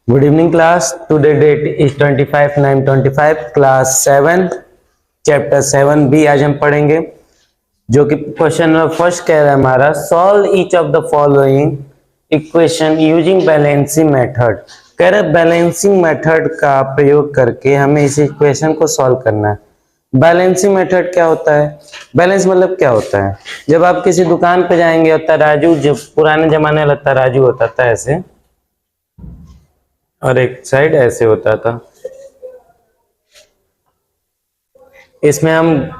Good evening class. Today date is 25/9/25 class 7 chapter 7 भी आज हम पढ़ेंगे, जो कि क्वेश्चन नंबर फर्स्ट कह रहा है हमारा, solve each of the following equation using balancing method. कह रहे बैलेंसिंग मेथड का प्रयोग करके हमें इस इक्वेशन को सॉल्व करना है। बैलेंसिंग मेथड क्या होता है? बैलेंस मतलब क्या होता है? जब आप किसी दुकान पे जाएंगे और तराजू, जब पुराने जमाने वाला तराजू होता था ऐसे, और एक साइड ऐसे होता था, इसमें हम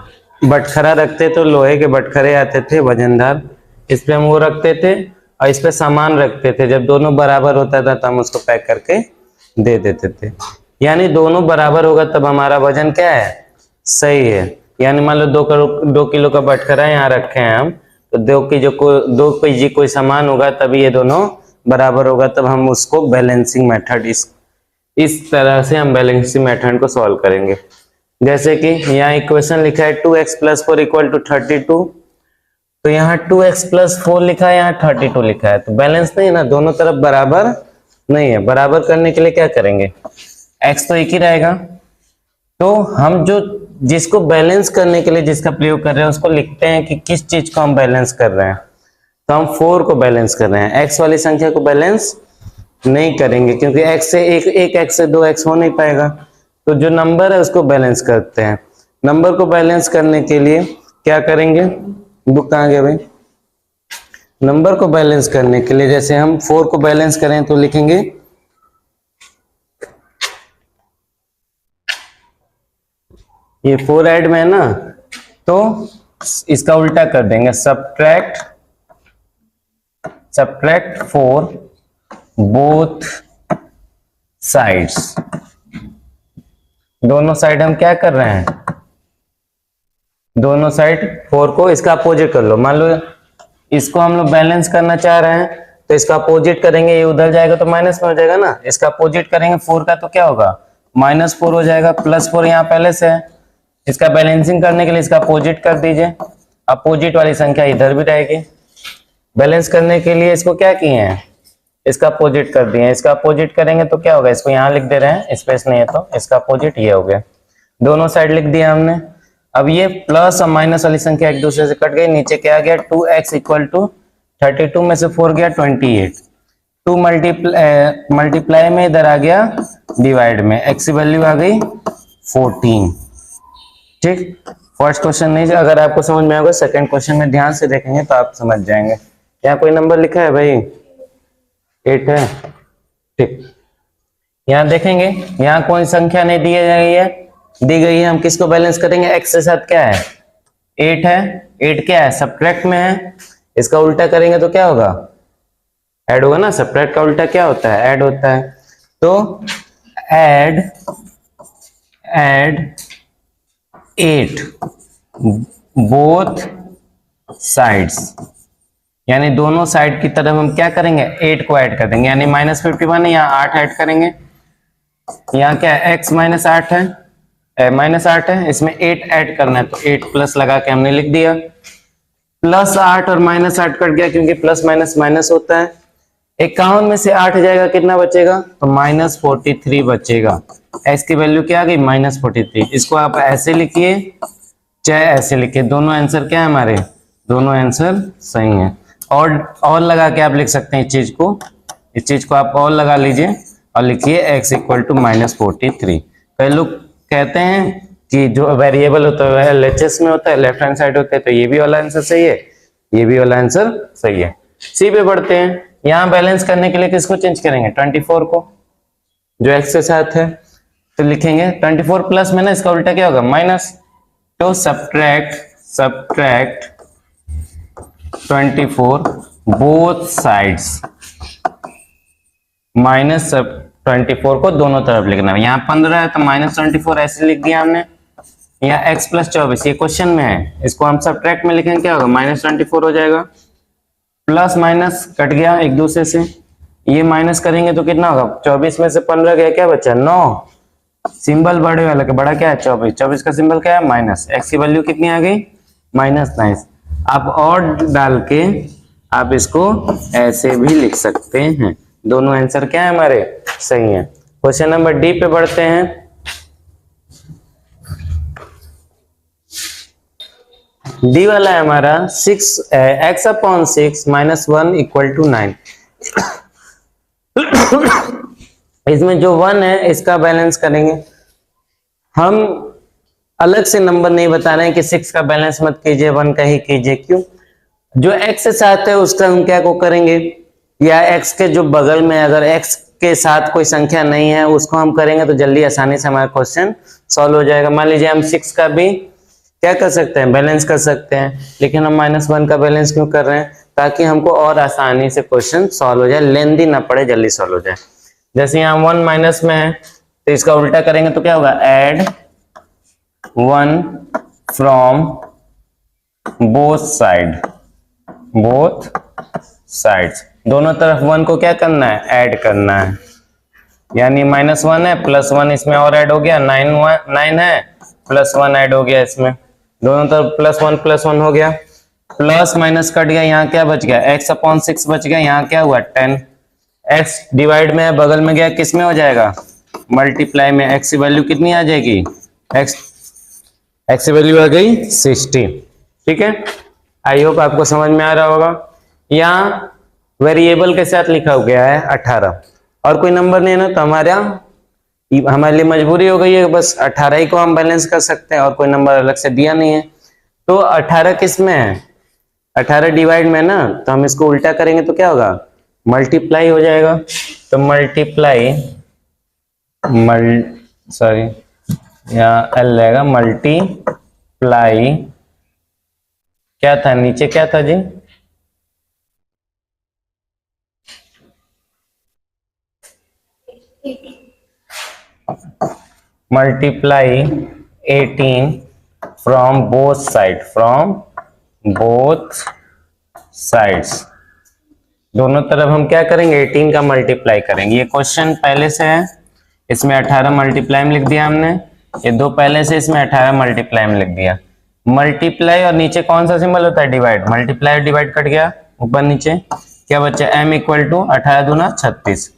बटखरा रखते तो लोहे के बटखरे आते थे वजनदार, इस पे हम वो रखते थे और इस पे सामान रखते थे। जब दोनों बराबर होता था तो हम उसको पैक करके दे देते थे। यानी दोनों बराबर होगा तब हमारा वजन क्या है? सही है। यानी मान लो 2 किलो का बटखरा यहाँ रखे हैं हम, तो 2 केजी कोई सामान होगा तभी ये दोनों बराबर होगा, तब हम उसको बैलेंसिंग मेथड, इस तरह से हम बैलेंसिंग मेथड को सॉल्व करेंगे। जैसे कि यहाँ इक्वेशन लिखा है 2x + 4 = 32, तो यहाँ 2x + 4 लिखा है, यहाँ 32 लिखा है, तो बैलेंस नहीं है ना, दोनों तरफ बराबर नहीं है। बराबर करने के लिए क्या करेंगे? x तो एक ही रहेगा, तो हम जिसको बैलेंस करने के लिए जिसका प्रयोग कर रहे हैं उसको लिखते हैं कि किस चीज को हम बैलेंस कर रहे हैं। तो हम 4 को बैलेंस कर रहे हैं, x वाली संख्या को बैलेंस नहीं करेंगे, क्योंकि x से एक x से 2x हो नहीं पाएगा। तो जो नंबर है उसको बैलेंस करते हैं। नंबर को बैलेंस करने के लिए क्या करेंगे? बुक कहाँ गया भाई? नंबर को बैलेंस करने के लिए जैसे हम 4 को बैलेंस करें तो लिखेंगे ये 4 ऐड में है ना, तो इसका उल्टा कर देंगे, सब्ट्रैक्ट 4 बोथ साइड्स। दोनों साइड हम क्या कर रहे हैं? दोनों साइड 4 को इसका अपोजिट कर लो। मान लो इसको हम लोग बैलेंस करना चाह रहे हैं तो इसका अपोजिट करेंगे, ये उधर जाएगा तो माइनस में हो जाएगा ना। इसका अपोजिट करेंगे 4 का तो क्या होगा? -4 हो जाएगा, +4 यहाँ पहले से है। इसका बैलेंसिंग करने के लिए इसका अपोजिट कर दीजिए, अपोजिट वाली संख्या इधर भी रहेगी। बैलेंस करने के लिए इसको क्या किए हैं? इसका अपोजिट कर दिए। इसका अपोजिट करेंगे तो क्या होगा? इसको यहाँ लिख दे रहे हैं, स्पेस नहीं है तो इसका अपोजिट ये हो गया। दोनों साइड लिख दिया हमने। अब ये प्लस और माइनस वाली संख्या एक दूसरे से कट गई, नीचे क्या आ गया? 2x = 32 में से 4 गया 28, 2 मल्टीप्लाई में इधर आ गया डिवाइड में, x की वैल्यू आ गई 14। ठीक, फर्स्ट क्वेश्चन नहीं, अगर आपको समझ में आएगा सेकंड क्वेश्चन में ध्यान से देखेंगे तो आप समझ जाएंगे। यहाँ कोई नंबर लिखा है भाई? 8 है। ठीक, यहाँ देखेंगे, यहाँ कोई संख्या नहीं दी गई है, दी गई है। हम किसको बैलेंस करेंगे? x के साथ क्या है? 8 है। 8 क्या है? सब्ट्रैक्ट में है। इसका उल्टा करेंगे तो क्या होगा? ऐड होगा ना। सब्ट्रैक्ट का उल्टा क्या होता है? ऐड होता है। तो ऐड 8 बोथ साइड्स, यानी दोनों साइड की तरफ हम क्या करेंगे? 8 को ऐड कर देंगे, यानी -51 है, यहाँ 8 ऐड करेंगे। यहाँ क्या है? x -8 है, -8 है, इसमें 8 ऐड करना है तो 8 प्लस लगा के हमने लिख दिया। +8 और -8 कट गया, क्योंकि प्लस माइनस माइनस होता है। 51 में से 8 जाएगा, कितना बचेगा? तो -43 बचेगा। x की वैल्यू क्या आ गई? -43। इसको आप ऐसे लिखिए चाहे ऐसे लिखिए, दोनों आंसर क्या है हमारे? दोनों आंसर सही है। और लगा के आप लिख सकते हैं इस चीज को आप और लगा लीजिए और लिखिए x = -43। कई लोग कहते हैं कि जो वेरिएबल होता है LHS में होता है, लेफ्ट हैंड साइड होता है, तो ये भी वाला आंसर सही है, ये भी वाला आंसर सही है। सी पे बढ़ते हैं। यहाँ बैलेंस करने के लिए किसको चेंज करेंगे? 24 को, जो x के साथ है, तो लिखेंगे 24 प्लस में ना इसका उल्टा क्या होगा? माइनस। तो सब्ट्रैक्ट 24 बोथ साइड्स, -24 को दोनों तरफ लिखना है। यहाँ 15 है तो -24 ऐसे लिख दिया हमने। यहाँ x + 24 ये क्वेश्चन में है, इसको हम सब्ट्रैक्ट में लिखेंगे, क्या होगा? -24 हो जाएगा। प्लस माइनस कट गया एक दूसरे से, ये माइनस करेंगे तो कितना होगा? 24 में से 15 गया, क्या बचा? 9। सिंबल बड़े वाला का बड़ा क्या है? 24। 24 का सिंबल क्या है? माइनस। x की वैल्यू कितनी आ गई? -9। आप और डाल के आप इसको ऐसे भी लिख सकते हैं। दोनों आंसर क्या है हमारे? सही है। क्वेश्चन नंबर डी पे बढ़ते हैं। डी वाला है हमारा 6x/6 -1 = 9। इसमें जो 1 है इसका बैलेंस करेंगे। हम अलग से नंबर नहीं बता रहे हैं कि 6 का बैलेंस मत कीजिए, 1 का ही कीजिए। क्यों? जो x के साथ है उसका हम क्या को करेंगे, या x के जो बगल में अगर x के साथ कोई संख्या नहीं है उसको हम करेंगे तो जल्दी आसानी से हमारा क्वेश्चन सॉल्व हो जाएगा। मान लीजिए हम 6 का भी क्या कर सकते हैं, बैलेंस कर सकते हैं, लेकिन हम -1 का बैलेंस क्यों कर रहे हैं? ताकि हमको और आसानी से क्वेश्चन सॉल्व हो जाए, लेंदी ना पड़े, जल्दी सॉल्व हो जाए। जैसे यहाँ 1 माइनस में है तो इसका उल्टा करेंगे तो क्या होगा, ऐड 1 फ्रॉम बोथ साइड्स। दोनों तरफ 1 को क्या करना है, ऐड करना है। यानी -1 है +1 इसमें और ऐड हो गया, 9 है +1 ऐड हो गया इसमें, दोनों तरफ +1 हो गया। प्लस माइनस कट गया, यहाँ क्या बच गया, x/6 बच गया। यहाँ क्या हुआ, 10। x डिवाइड में है, बगल में गया, किस में हो जाएगा, मल्टीप्लाई में। x की वैल्यू कितनी आ जाएगी, x की वैल्यू आ गई 60। ठीक है, आई होप आपको समझ में आ रहा होगा। यहाँ वेरिएबल के साथ लिखा हो गया है 18, और कोई नंबर नहीं है ना, तो हमारे लिए मजबूरी हो गई है, बस 18 ही को हम बैलेंस कर सकते हैं और कोई नंबर अलग से दिया नहीं है। तो 18 किस में है, 18 डिवाइड में ना, तो हम इसको उल्टा करेंगे तो क्या होगा, मल्टीप्लाई हो जाएगा। तो यहाँ एल रहेगा, मल्टीप्लाई क्या था, नीचे क्या था जी, मल्टीप्लाई 18 फ्रॉम बोथ साइड्स। दोनों तरफ हम क्या करेंगे, 18 का मल्टीप्लाई करेंगे। ये क्वेश्चन पहले से है, इसमें 18 मल्टीप्लाई में लिख दिया हमने, ये दो पहले से, इसमें 18 मल्टीप्लाई में लिख दिया। मल्टीप्लाई और नीचे कौन सा सिंबल होता है, डिवाइड। मल्टीप्लाई और डिवाइड कट गया, ऊपर नीचे क्या बचा, m = 18 दूना 36।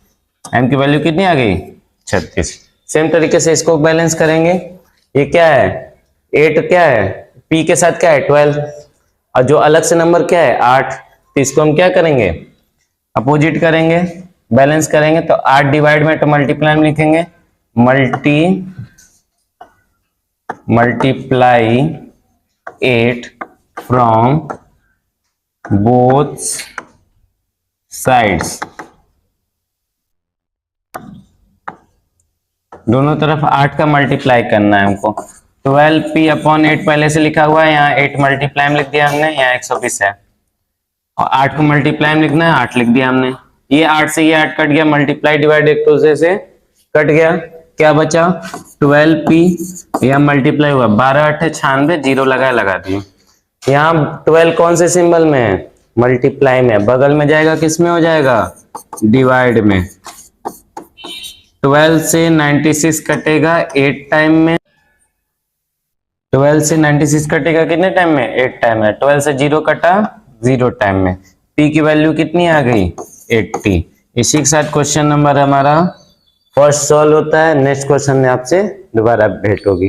m की वैल्यू कितनी आ गई, 36। सेम तरीके से इसको बैलेंस करेंगे। ये क्या है, 8 क्या है, p के साथ क्या है, 12, और जो अलग से नंबर क्या है, 8। तो इसको हम क्या करेंगे, अपोजिट करेंगे, बैलेंस करेंगे। तो 8 डिवाइड में, तो मल्टीप्लाई में लिखेंगे, मल्टीप्लाई 8 फ्रॉम बोथ साइड्स। दोनों तरफ 8 का मल्टीप्लाई करना है हमको। 12p/8 पहले से लिखा हुआ है, यहाँ 8 मल्टीप्लाई में लिख दिया हमने, यहाँ 120 है, और 8 को मल्टीप्लाई में लिखना है, 8 लिख दिया हमने। ये 8 से ये 8 कट गया, मल्टीप्लाई डिवाइड एक दूसरे से कट गया, क्या बचा, 12p, यहाँ मल्टीप्लाई हुआ, 12 × 8 = 96, 0 लगा दिए। यहाँ 12 कौन से सिंबल में है, मल्टीप्लाई में, बगल में जाएगा, किस में हो जाएगा, डिवाइड में। 12 से 96 कटेगा 8 टाइम में, 12 से 96 कटेगा कितने टाइम में, 8 टाइम में। 12 से 0 कटा, 0 टाइम में। p की वैल्यू कितनी आ गई, 80। इसी के साथ क्वेश्चन नंबर हमारा फर्स्ट सॉल्व होता है। नेक्स्ट क्वेश्चन में आपसे दोबारा भेंट होगी।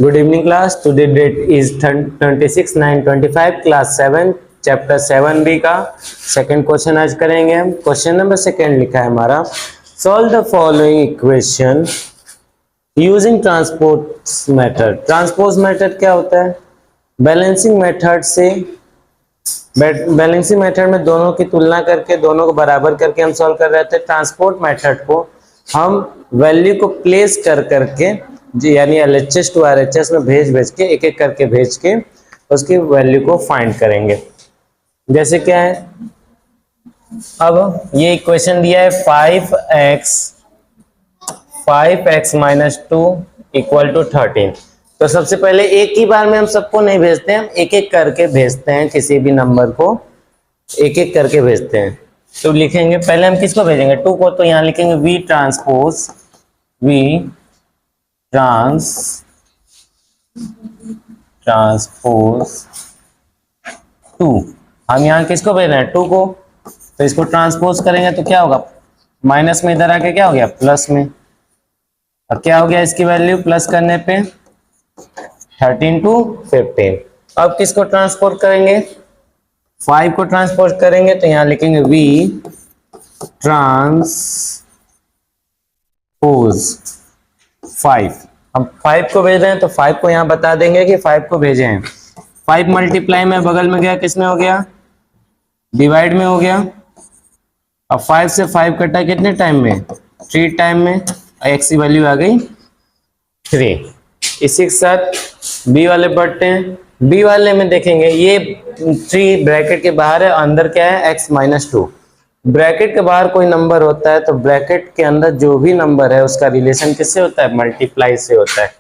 Good evening class, today date is 26/9/25, class 7, chapter 7b का सेकंड क्वेश्चन आज करेंगे हम। क्वेश्चन नंबर सेकंड लिखा है हमारा, solve the following equation using transpose method. Transpose method क्या होता है, बैलेंसिंग मेथड से, बैलेंसिंग मेथड में दोनों की तुलना करके, दोनों को बराबर करके हम सॉल्व कर रहे थे। ट्रांसपोर्ट मेथड को हम वैल्यू को प्लेस कर करके, यानी LHS to RHS में भेज के, एक एक करके भेज के उसकी वैल्यू को फाइंड करेंगे। जैसे क्या है, अब ये इक्वेशन दिया है 5x - 2 = 13। तो सबसे पहले एक ही बार में हम सबको नहीं भेजते हैं, हम एक एक करके भेजते हैं, किसी भी नंबर को एक एक करके भेजते हैं। तो लिखेंगे, पहले हम किसको भेजेंगे, 2 को, तो यहाँ लिखेंगे V ट्रांसपोज 2। हम यहाँ किसको भेज रहे हैं, 2 को, तो इसको ट्रांसपोज करेंगे तो क्या होगा, माइनस में इधर आके क्या हो गया प्लस में, और क्या हो गया इसकी वैल्यू प्लस करने पे 13 to 15। अब किसको ट्रांसपोज करेंगे, 5 को ट्रांसपोज करेंगे तो यहां लिखेंगे v ट्रांसपोज 5। अब 5 को भेज रहे हैं तो 5 को यहां बता देंगे कि 5 को भेजे हैं। 5 मल्टीप्लाई में बगल में गया किसमें हो गया, डिवाइड में हो गया। अब 5 से 5 कटा कितने टाइम में, 3 टाइम में, x की वैल्यू आ गई 3। इसी के साथ बी वाले पढ़ते हैं। बी वाले में देखेंगे ये 3 ब्रैकेट के बाहर है, अंदर क्या है x -2। ब्रैकेट के बाहर कोई नंबर होता है तो ब्रैकेट के अंदर जो भी नंबर है उसका रिलेशन किससे होता है, मल्टीप्लाई से होता है।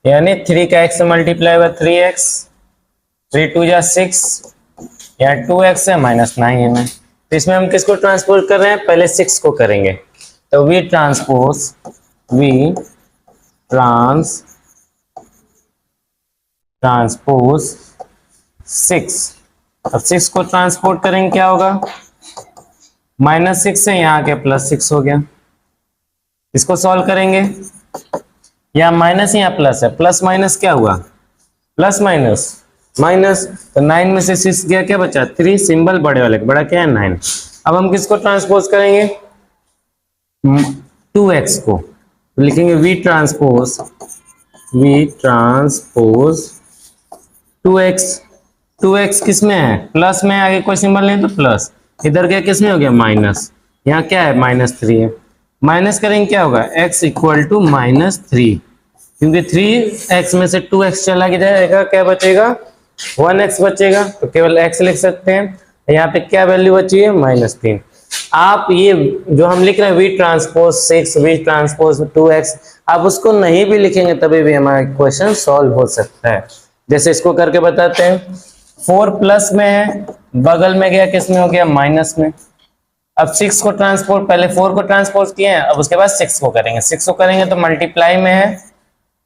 यानी 3 का x से मल्टीप्लाई हुआ 3x, 3 2 जा 6, यहाँ 2x है -9 है। तो इसमें हम किसको ट्रांसपोज कर रहे हैं, पहले 6 को करेंगे तो v ट्रांसपोज 6। अब 6 को ट्रांसपोज करेंगे क्या होगा, -6 से यहाँ के +6 हो गया। इसको सॉल्व करेंगे, यहाँ माइनस यहाँ प्लस है, प्लस माइनस क्या हुआ, प्लस माइनस माइनस, तो 9 में से 6 गया, क्या बचा 3, सिंबल बड़े वाले बड़ा क्या है 9। अब हम किसको ट्रांसपोज करेंगे, 2x को, तो लिखेंगे v ट्रांसपोज 2x किस में है, प्लस में, आगे कोई सिंबल नहीं तो प्लस, इधर क्या किस में हो गया माइनस, यहाँ क्या है -3 है। माइनस करेंगे क्या होगा, x इक्वल टू -3, क्योंकि 3x में से 2x चला जाएगा, क्या बचेगा 1x बचेगा, तो केवल x लिख सकते हैं। यहाँ पे क्या वैल्यू बची है -3। आप ये जो हम लिख रहे हैं v transpose 6, v transpose 2x, आप उसको नहीं भी लिखेंगे तभी भी हमारा क्वेश्चन सॉल्व हो सकता है। जैसे इसको करके बताते हैं, 4 प्लस में है, बगल में गया किस में हो गया माइनस में। अब 6 को ट्रांसपोज, पहले 4 को ट्रांसपोज किए हैं, अब उसके बाद 6 को करेंगे। 6 को करेंगे तो मल्टीप्लाई में है,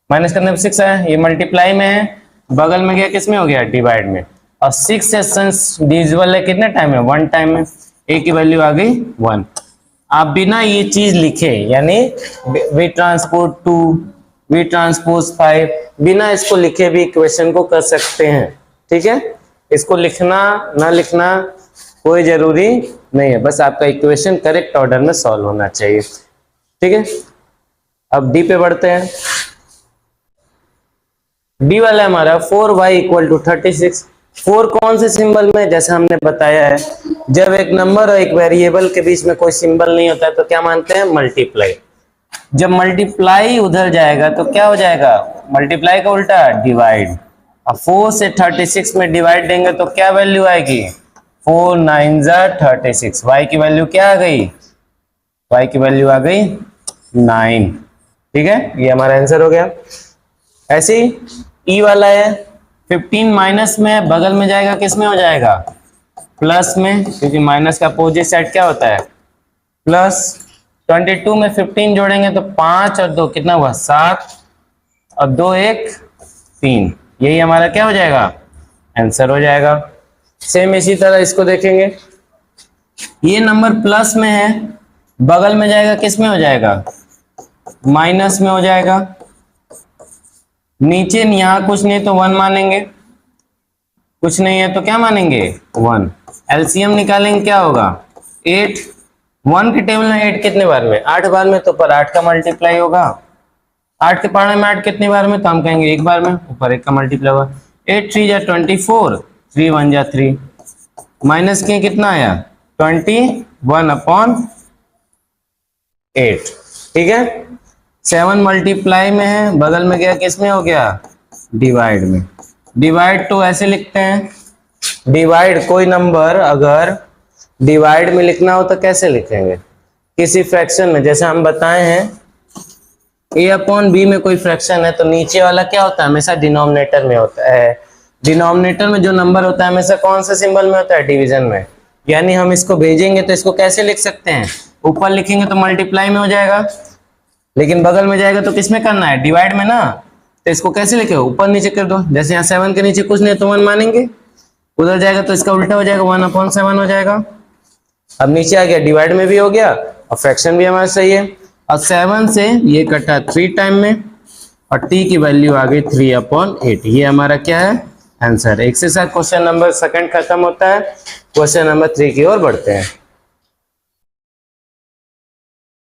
माइनस करने पे 6 है, ये मल्टीप्लाई में है, बगल में गया किस में हो गया डिवाइड में। और 6 एसेंस डिविजिबल है कितने टाइम में, 1 टाइम में, a की वैल्यू आ गई 1। आप बिना ये चीज लिखे, यानी v ट्रांसपोज 2, v ट्रांसपोज 5, बिना इसको लिखे भी इक्वेशन को कर सकते हैं। ठीक है, इसको लिखना ना लिखना कोई जरूरी नहीं है, बस आपका इक्वेशन करेक्ट ऑर्डर में सॉल्व होना चाहिए। ठीक है, अब डी पे बढ़ते हैं। डी वाला हमारा 4y = 36। 4 कौन से सिंबल में, जैसे हमने बताया है, जब एक नंबर और एक वेरिएबल के बीच में कोई सिंबल नहीं होता है तो क्या मानते हैं, मल्टीप्लाई। जब मल्टीप्लाई उधर जाएगा तो क्या हो जाएगा, मल्टीप्लाई का उल्टा डिवाइड। अब 4 से 36 में डिवाइड देंगे तो क्या वैल्यू आएगी, 4 9 36। y की वैल्यू क्या आ गई, y की वैल्यू आ गई 9। ठीक है, ये हमारा आंसर हो गया। ऐसे ही ई वाला है, 15 माइनस में, बगल में जाएगा किस में हो जाएगा, प्लस में, क्योंकि माइनस का अपोजिट साइड क्या होता है प्लस। 22 में 15 जोड़ेंगे तो 5 और 2 कितना हुआ 7, और 2 1 3, यही हमारा क्या हो जाएगा आंसर हो जाएगा। सेम इसी तरह इसको देखेंगे, ये नंबर प्लस में है, बगल में जाएगा किस में हो जाएगा, माइनस में हो जाएगा। नीचे यहाँ कुछ नहीं तो 1 मानेंगे, कुछ नहीं है तो क्या मानेंगे 1। एलसीएम निकालेंगे क्या होगा 8। 1 के टेबल में 8 कितने बार में, 8 बार में, तो ऊपर 8 का मल्टीप्लाई होगा। 8 के पढ़ने में 8 कितनी बार में, तो हम कहेंगे 1 बार में, ऊपर 1 का मल्टीप्लाई होगा। 8 3 जा 24, 3 1 जा 3, माइनस के कितना आया 21/8। ठीक है, 7 मल्टीप्लाई में है, बगल में गया किस में हो गया डिवाइड में। डिवाइड तो ऐसे लिखते हैं, डिवाइड कोई नंबर अगर डिवाइड में लिखना हो तो कैसे लिखेंगे, किसी फ्रैक्शन में, जैसे हम बताए हैं a/b में कोई फ्रैक्शन है तो नीचे वाला क्या होता है, हमेशा डिनोमिनेटर में होता है। डिनोमिनेटर में जो नंबर होता है हमेशा कौन से सिंबल में होता है, डिवीजन में। यानी हम इसको भेजेंगे तो इसको कैसे लिख सकते हैं, ऊपर लिखेंगे तो मल्टीप्लाई में हो जाएगा, लेकिन बगल में जाएगा तो किस में करना है, डिवाइड में ना। तो इसको कैसे लेके ऊपर नीचे कर दो, जैसे यहाँ 7 के नीचे कुछ नहीं तो 1 मानेंगे, उधर जाएगा तो इसका उल्टा हो जाएगा, 1/7 हो जाएगा। अब नीचे आ गया, डिवाइड में भी हो गया और फ्रैक्शन भी हमारा सही है। और 7 से ये कटा 3 टाइम में और t की वैल्यू आ गई 3/8। ये हमारा क्या है, आंसर है। एक से साथ क्वेश्चन नंबर 2 खत्म होता है, क्वेश्चन नंबर 3 की ओर बढ़ते हैं।